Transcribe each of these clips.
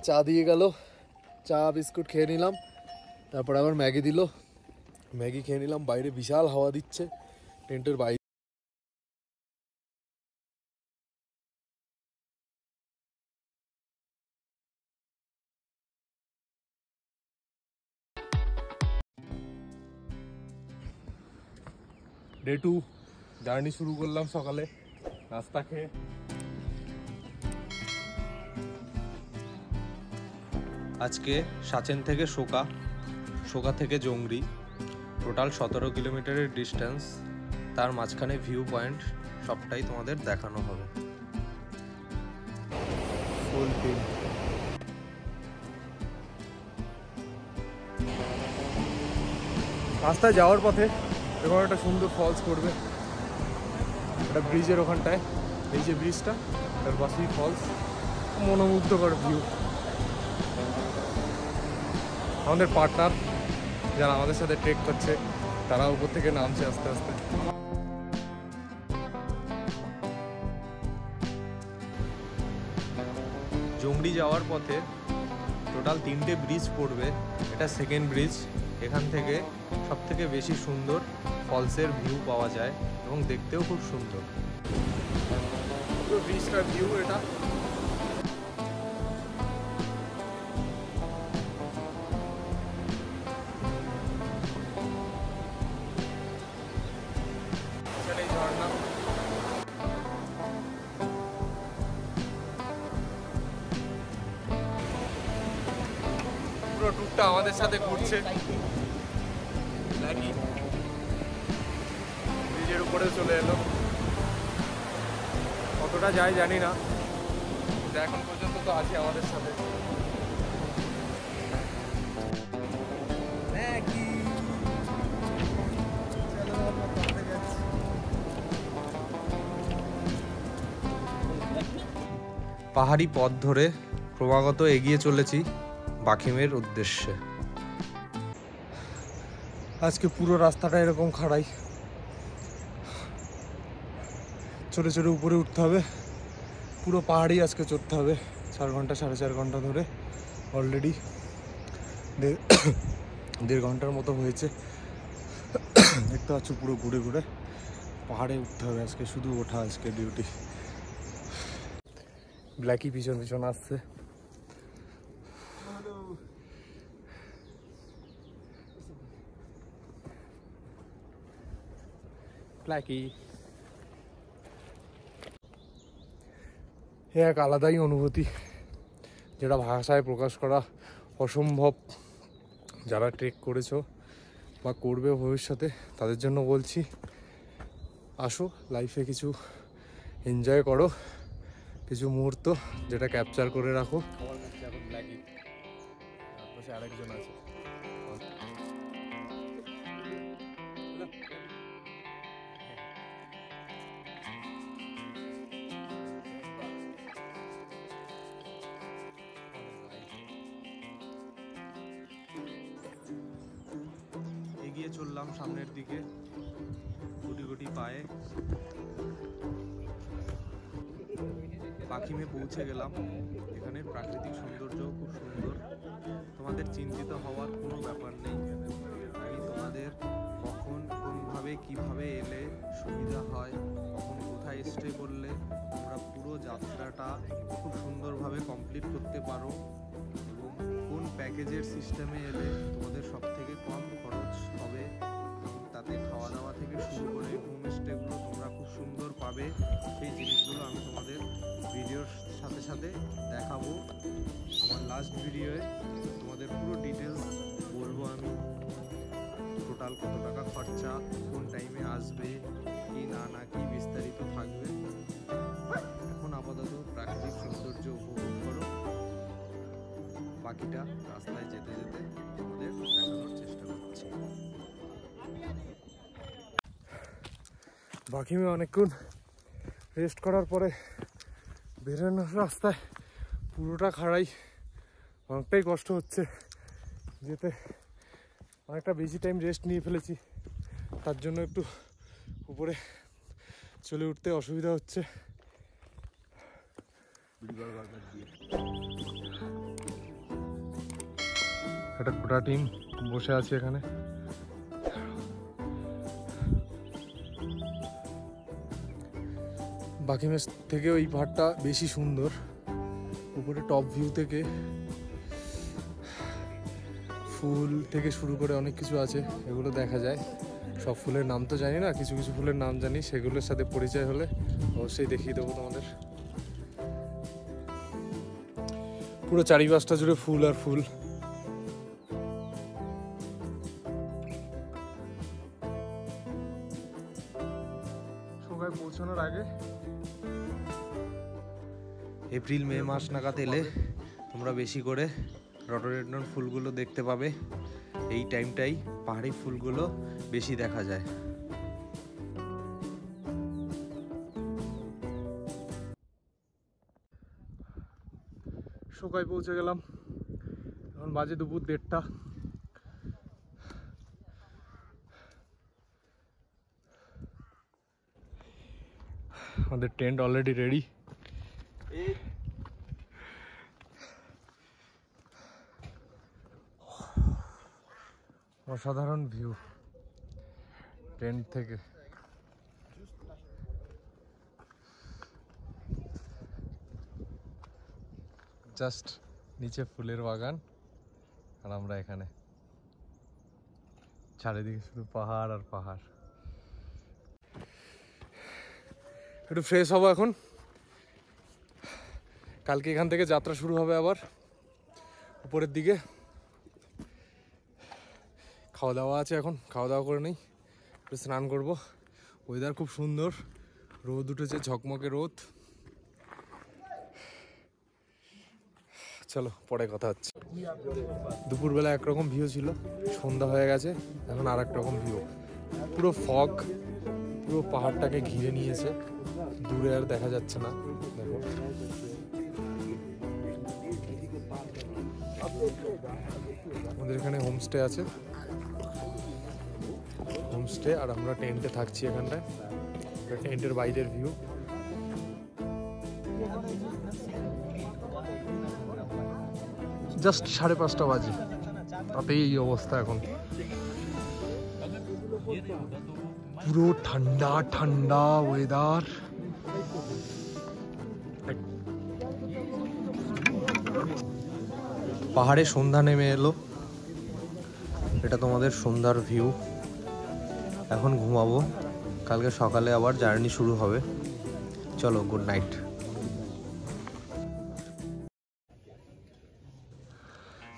চা দিয়ে গেল, চা বিস্কুট খেয়ে নিলাম, তারপর আবার ম্যাগি দিল, ম্যাগি খেয়ে নিলাম। বাইরে বিশাল হাওয়া দিচ্ছে টেন্টের বাইরে। ডে 2 জার্নি শুরু করলাম সকালে নাস্তা খেয়ে। আজকে সাচেন থেকে শোকা, শোকা থেকে জংরি, টোটাল 17 কিলোমিটারের ডিস্টেন্স। তার মাঝখানে ভিউ পয়েন্ট সবটাই তোমাদের দেখানো হবে। Full team. রাস্তায় যাওয়ার পথে এরকম একটা সুন্দর ফলস করবে, একটা ব্রিজের ওখানটায়, এই যে ব্রিজটা তার পাশেই ফলস, মনোমুগ্ধকর ভিউ। আমাদের পার্টনার যারা আমাদের সাথে ট্রেক করছে তারা উপর থেকে নামছে আস্তে আস্তে। জংরি যাওয়ার পথে টোটাল 3টে ব্রিজ পড়বে, এটা সেকেন্ড ব্রিজ। এখান থেকে সব থেকে বেশি সুন্দর ফলসের ভিউ পাওয়া যায় এবং দেখতেও খুব সুন্দর। পুরো ব্রিজটার ভিউ এটা। ঝর্ণা, পুরো ট্যুরটা আমাদের সাথে ঘুরছে। ব্রিজের উপরে চলে এলো, কতটা যায় জানি না, কিন্তু এখন পর্যন্ত তো আছে আমাদের সাথে। পাহাড়ি পথ ধরে ক্রমাগত এগিয়ে চলেছি বাখিমের উদ্দেশ্যে। আজকে পুরো রাস্তাটা এরকম খাড়াই, চড়ে চড়ে উপরে উঠতে হবে, পুরো পাহাড়ি আজকে চড়তে হবে। 4 ঘন্টা 4.5 ঘন্টা ধরে অলরেডি 1.5 ঘন্টার মতো হয়েছে। দেখতে পাচ্ছ পুরো ঘুরে ঘুরে পাহাড়ে উঠতে হবে আজকে, শুধু ওঠা আজকে ডিউটি। ব্ল্যাকি পিছন পিছন আসছে। ব্ল্যাকি এ এক আলাদাই অনুভূতি, যেটা ভাষায় প্রকাশ করা অসম্ভব। যারা ট্রেক করেছো বা করবে ভবিষ্যতে তাদের জন্য বলছি, আসো লাইফে কিছু এনজয় করো, কিছু মুহূর্ত যেটা ক্যাপচার করে রাখো। খাবার খাচ্ছে এখন ব্ল্যাকি, পাশে আরেকজন আছে। এগিয়ে চললাম সামনের দিকে গুটি গুটি পায়ে। বাখিমে পৌঁছে গেলাম। এখানের প্রাকৃতিক সৌন্দর্য খুব সুন্দর, তোমাদের চিন্তিত হওয়ার কোনো ব্যাপার নেই। আমি তোমাদের কখন কোনভাবে কিভাবে এলে সুবিধা হয়, কখন কোথায় স্টে করলে তোমরা পুরো যাত্রাটা খুব সুন্দরভাবে কমপ্লিট করতে পারো, এবং কোন প্যাকেজের সিস্টেমে এলে তোমাদের সব থেকে কম খরচ হবে, তাতে খাওয়া দাওয়া থেকে শুরু করে হোমস্টেগুলো তোমরা খুব সুন্দর পাবে, সেই জিনিসগুলো আমি তোমাদের ভিডিওর সাথে সাথে দেখাবো। আমার লাস্ট ভিডিওয়ে তোমাদের পুরো ডিটেলস বলবো আমি, টোটাল কত টাকা খরচা, কোন টাইমে আসবে, কি না কি বিস্তারিত থাকবে। এখন আপাতত প্রাকৃতিক সৌন্দর্য উপভোগ করো, বাকিটা রাস্তায় যেতে যেতে তোমাদের দেখানোর চেষ্টা করছি। বাকিমে অনেকক্ষণ রেস্ট করার পরে বেরোনোর রাস্তায় পুরোটা খাড়াই, অনেকটাই কষ্ট হচ্ছে যেতে। অনেকটা বেশি টাইম রেস্ট নিয়ে ফেলেছি, তার জন্য একটু উপরে চলে উঠতে অসুবিধা হচ্ছে। একটা গোটা টিম বসে আছে এখানে। বাকি মেস থেকে ওই পাহাড়টা বেশি সুন্দর। উপরে টপ ভিউ থেকে ফুল থেকে শুরু করে অনেক কিছু আছে, এগুলো দেখা যায়। সব ফুলের নাম তো জানি না, কিছু কিছু ফুলের নাম জানি, সেগুলোর সাথে পরিচয় হলে অবশ্যই দেখিয়ে দেবো তোমাদের। পুরো চারিপাশটা জুড়ে ফুল আর ফুল। সবাই পৌঁছানোর আগে এপ্রিল মে মাস নাগাদ এলে তোমরা বেশি করে রডোডেনড্রন ফুলগুলো দেখতে পাবে। এই টাইমটাই পাহাড়ি ফুলগুলো বেশি দেখা যায়। শোকায় পৌঁছে গেলাম, এখন বাজে দুপুর 1:30। আমাদের টেন্ট অলরেডি রেডি। অসাধারণ ভিউ টেন্ট থেকে। জাস্ট নিচে ফুলের বাগান আর আমরা এখানে, চারিদিকে শুধু পাহাড় আর পাহাড়। একটু ফ্রেশ হবো এখন, কালকে এখান থেকে যাত্রা শুরু হবে আবার উপরের দিকে। খাওয়া দাওয়া আছে, এখন খাওয়া দাওয়া করে নেই, একটু স্নান করবো। ওয়েদার খুব সুন্দর, রোদ উঠেছে, ঝকমকে রোদ। চলো পরে কথা হচ্ছে। দুপুরবেলা একরকম ভিউ ছিল, সন্ধ্যা হয়ে গেছে, এখন আর এক রকম ভিউ। পুরো ফগ, পুরো পাহাড়টাকে ঘিরে নিয়েছে, দূরে আর দেখা যাচ্ছে না। দেখো আমাদের এখানে হোমস্টে আছে, হোমস্টে, আর আমরা টেন্টে থাকছি এখানটায়। টেন্টের বাইরের ভিউ। জাস্ট 5:30 বাজে, তাতেই এই অবস্থা এখন। পুরো ঠান্ডা ঠান্ডা ওয়েদার। পাহাড়ে সন্ধ্যা নেমে এলো, এটা তোমাদের সন্ধ্যার ভিউ। এখন ঘুমাবো, কালকে সকালে আবার জার্নি শুরু হবে। চলো, গুড নাইট।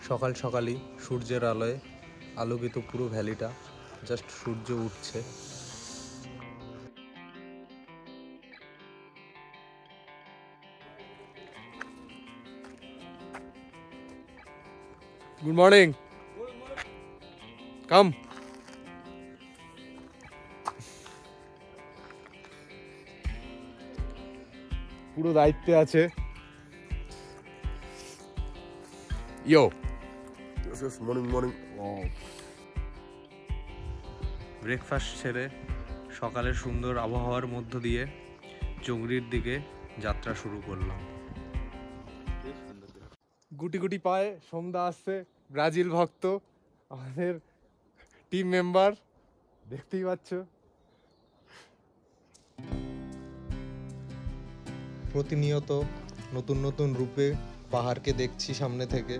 সকাল সকালই সূর্যের আলোয় আলোকিত পুরো ভ্যালিটা, জাস্ট সূর্য উঠছে। গুড মর্নিং, কাম। পুরো দায়িত্বে আছে ইয়ো। মর্নিং। ব্রেকফাস্ট সেরে সকালের সুন্দর আবহাওয়ার মধ্য দিয়ে চংড়ির দিকে যাত্রা শুরু করলাম। গুটি গুটি পায়ে সোমদা আসছে, ব্রাজিল ভক্ত, আমাদের টিম মেম্বার, দেখতেই পাচ্ছ। প্রতিনিয়ত নতুন নতুন রূপে পাহাড়কে দেখছি সামনে থেকে,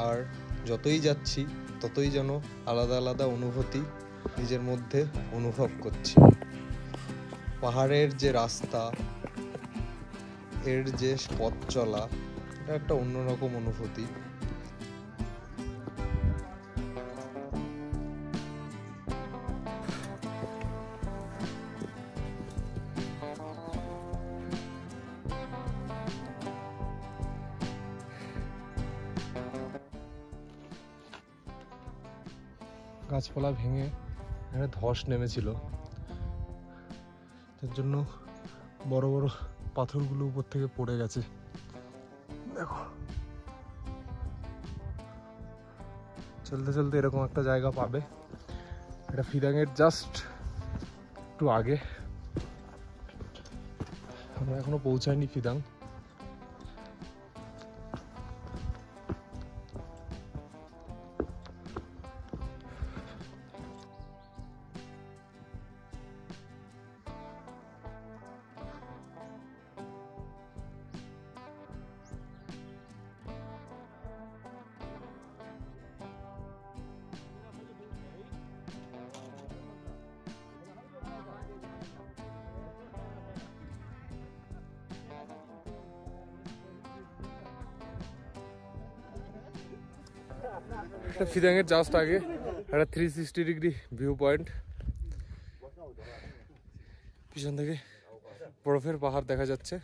আর যতই যাচ্ছি ততই যেন আলাদা আলাদা অনুভূতি নিজের মধ্যে অনুভব করছি। পাহাড়ের যে রাস্তা, এর যে পথ চলা, এটা একটা অন্যরকম অনুভূতি। গাছপালা ভেঙে এখানে ধস নেমেছিল, তার জন্য বড় বড় পাথরগুলো উপর থেকে পড়ে গেছে। দেখো, চলতে চলতে এরকম একটা জায়গা পাবে। এটা ফিদাংয়ের জাস্ট একটু আগে, আমরা এখনো পৌঁছাইনি ফিদাং। ফিদাংয়ের জাস্ট আগে একটা 360 ডিগ্রি ভিউ পয়েন্ট, পিছন থেকে বরফের পাহাড় দেখা যাচ্ছে।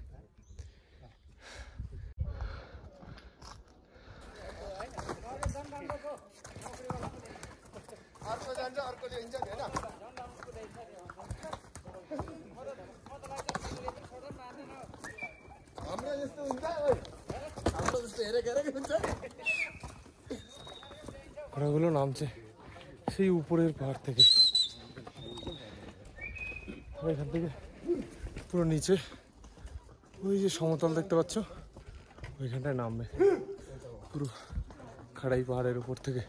ঘোড়াগুলো নামছে সেই উপরের পাহাড় থেকে, এখান থেকে পুরো নিচে ওই যে সমতল দেখতে পাচ্ছ ওইখানটায় নামবে পুরো খাড়াই পাহাড়ের উপর থেকে।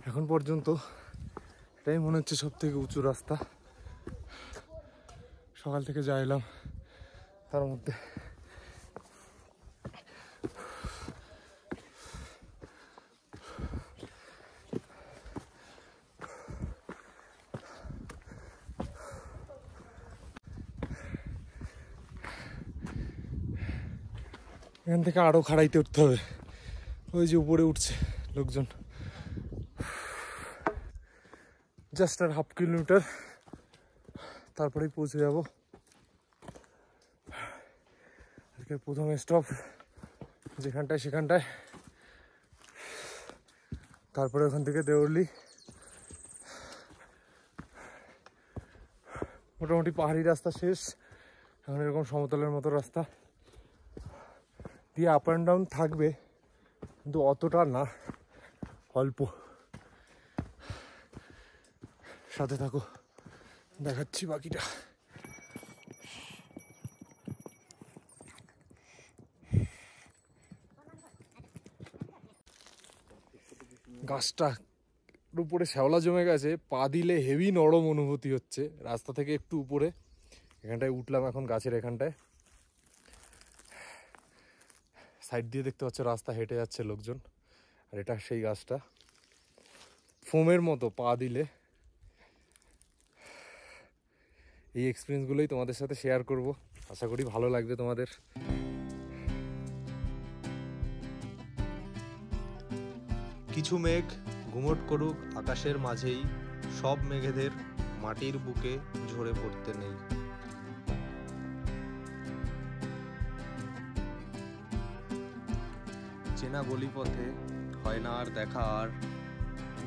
এখন পর্যন্ত এটাই মনে হচ্ছে সব থেকে উঁচু রাস্তা। সকাল থেকে যা এলাম তার মধ্যে এখান থেকে আরো খাড়াইতে উঠতে হবে, ওই যে উপরে উঠছে লোকজন। জাস্ট আর 1/2 কিলোমিটার তারপরেই পৌঁছে যাব। আজকের প্রথম স্টপ যেখানটায় সেখানটায়, তারপরে ওখান থেকে দেওরলি। মোটামুটি পাহাড়ি রাস্তা শেষ, এখন এরকম সমতলের মতো রাস্তা দিয়ে আপ অ্যান্ড ডাউন থাকবে, কিন্তু অতটা না, অল্প। সাথে থাকো, দেখাচ্ছি বাকিটা। গাছটা উপরে শ্যাওলা জমে গেছে, পা দিলে হেভি নরম অনুভূতি হচ্ছে। রাস্তা থেকে একটু উপরে এখানটায় উঠলাম এখন, গাছের এখানটায় সাইড দিয়ে দেখতে পাচ্ছ রাস্তা হেঁটে যাচ্ছে লোকজন। আর এটা সেই গাছটা, ফোমের মতো পা দিলে। এই এক্সপিরিয়েন্সগুলোই তোমাদের সাথে শেয়ার করব, আশা করি ভালো লাগবে তোমাদের। কিছু মেঘ ঘুমট করুক আকাশের মাঝেই, সব মেঘেদের মাটির বুকে ঝরে পড়তে নেই। চেনা গলিপথে হয় না আর দেখা, আর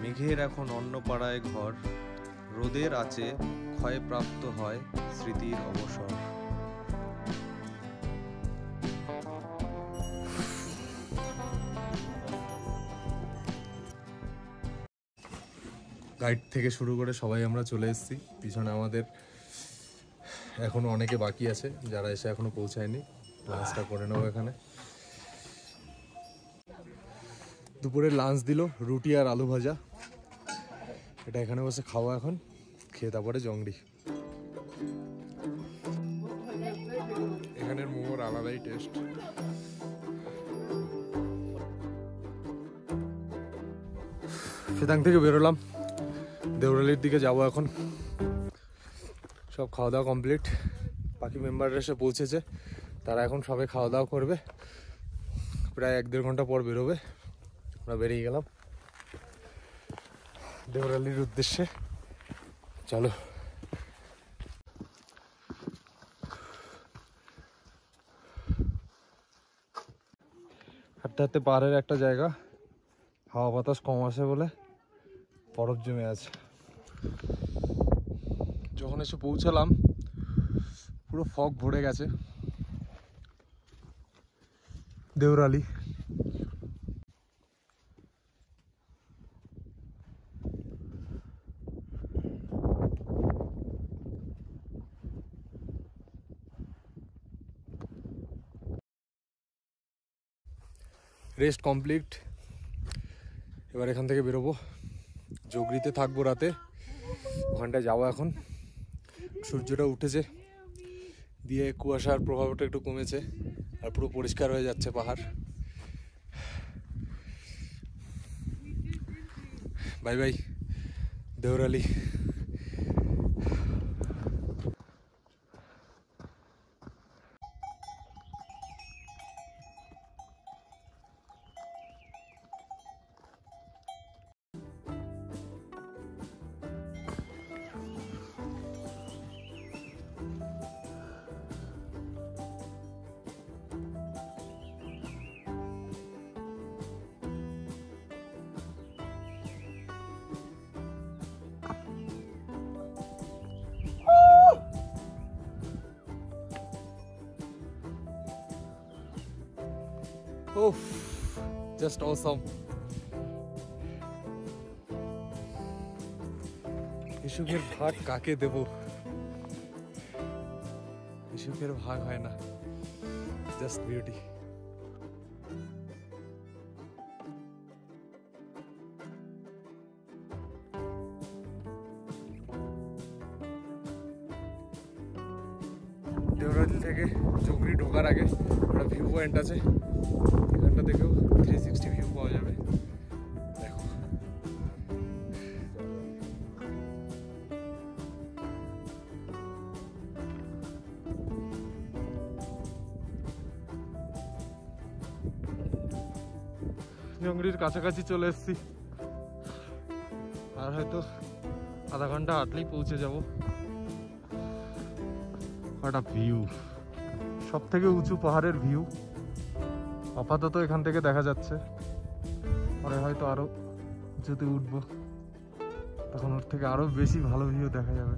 মেঘের এখন অন্য পাড়ায় ঘর। রোদের আছে ক্ষয়প্রাপ্ত হয় স্মৃতির অবসর। গাইড থেকে শুরু করে সবাই আমরা চলে এসেছি। পিছনে আমাদের এখনো অনেকে বাকি আছে যারা এসে এখনো পৌঁছায়নি। লাঞ্চটা করে নেবো এখানে। দুপুরে লাঞ্চ দিল রুটি আর আলু ভাজা, এটা এখানে বসে খাওয়া। এখন খেয়ে তারপরে জংড়ি। এখানের মোমোর আলাদাই টেস্ট। ফিদাং থেকে বেরোলাম, দেওরালির দিকে যাব এখন। সব খাওয়া দাওয়া কমপ্লিট, বাকি মেম্বাররা এসে পৌঁছেছে, তারা এখন সবাই খাওয়া দাওয়া করবে। প্রায় 1-1.5 ঘন্টা পর বেরোবে। আমরা বেরিয়ে গেলাম দেওরালির উদ্দেশ্যে। চলো। হাঁটতে হাঁটতে পাহাড়ের একটা জায়গা, হাওয়া বাতাস কম আসে বলে বরফ জমে আছে। যখন এসে পৌঁছালাম পুরো ফগ ভরে গেছে। দেওরালি রেস্ট কমপ্লিট। এবার এখান থেকে বেরোবো, জগরিতে থাকবো রাতে, ওখানটায় যাবো। এখন সূর্যটা উঠেছে, দিয়ে কুয়াশার প্রভাবটা একটু কমেছে, আর পুরো পরিষ্কার হয়ে যাচ্ছে পাহাড়। Bye bye Deorali. ওফ, জাস্ট অসম। এই সুখের ভাগ কাকে দেব? এই সুখের ভাগ হয় না, জাস্ট বিউটি। দেওরালি থেকে চৌকড়ি ঢোকার আগে একটা ভিউ পয়েন্ট আছে, এখানটা থেকেও 360 ভিউ পাওয়া যাবে। দেখো জঙ্গলির কাছাকাছি চলে এসেছি, আর হয়তো আধা ঘন্টা হাঁটলেই পৌঁছে যাব। একটা ভিউ, সব থেকে উঁচু পাহাড়ের ভিউ আপাতত এখান থেকে দেখা যাচ্ছে। পরে হয়তো আরো উঁচুতে উঠবো, তখন ওর থেকে আরো বেশি ভালো ভিউ দেখা যাবে।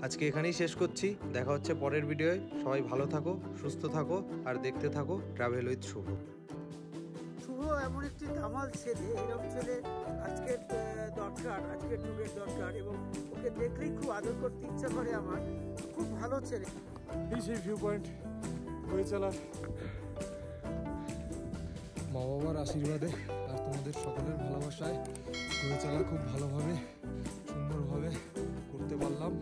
আজকে এখানেই শেষ করছি, দেখা হচ্ছে পরের ভিডিওয়ে। সবাই ভালো থাকো, সুস্থ থাকো, আর দেখতে থাকো ট্রাভেল উইথ শুভ। শুভ এমন একটি ধামাল ছেলে, এরকম ছেলে আজকের দরকার, আজকের যুগের দরকার, এবং ওকে দেখলেই খুব আদর করতে ইচ্ছা করে আমার। খুব ভালো ছেলে। এই সেই ভিউ পয়েন্ট হয়ে চলার মা বাবার আশীর্বাদে আর তোমাদের সকলের ভালোবাসায় হয়ে চলা খুব ভালোভাবে সুন্দরভাবে করতে পারলাম।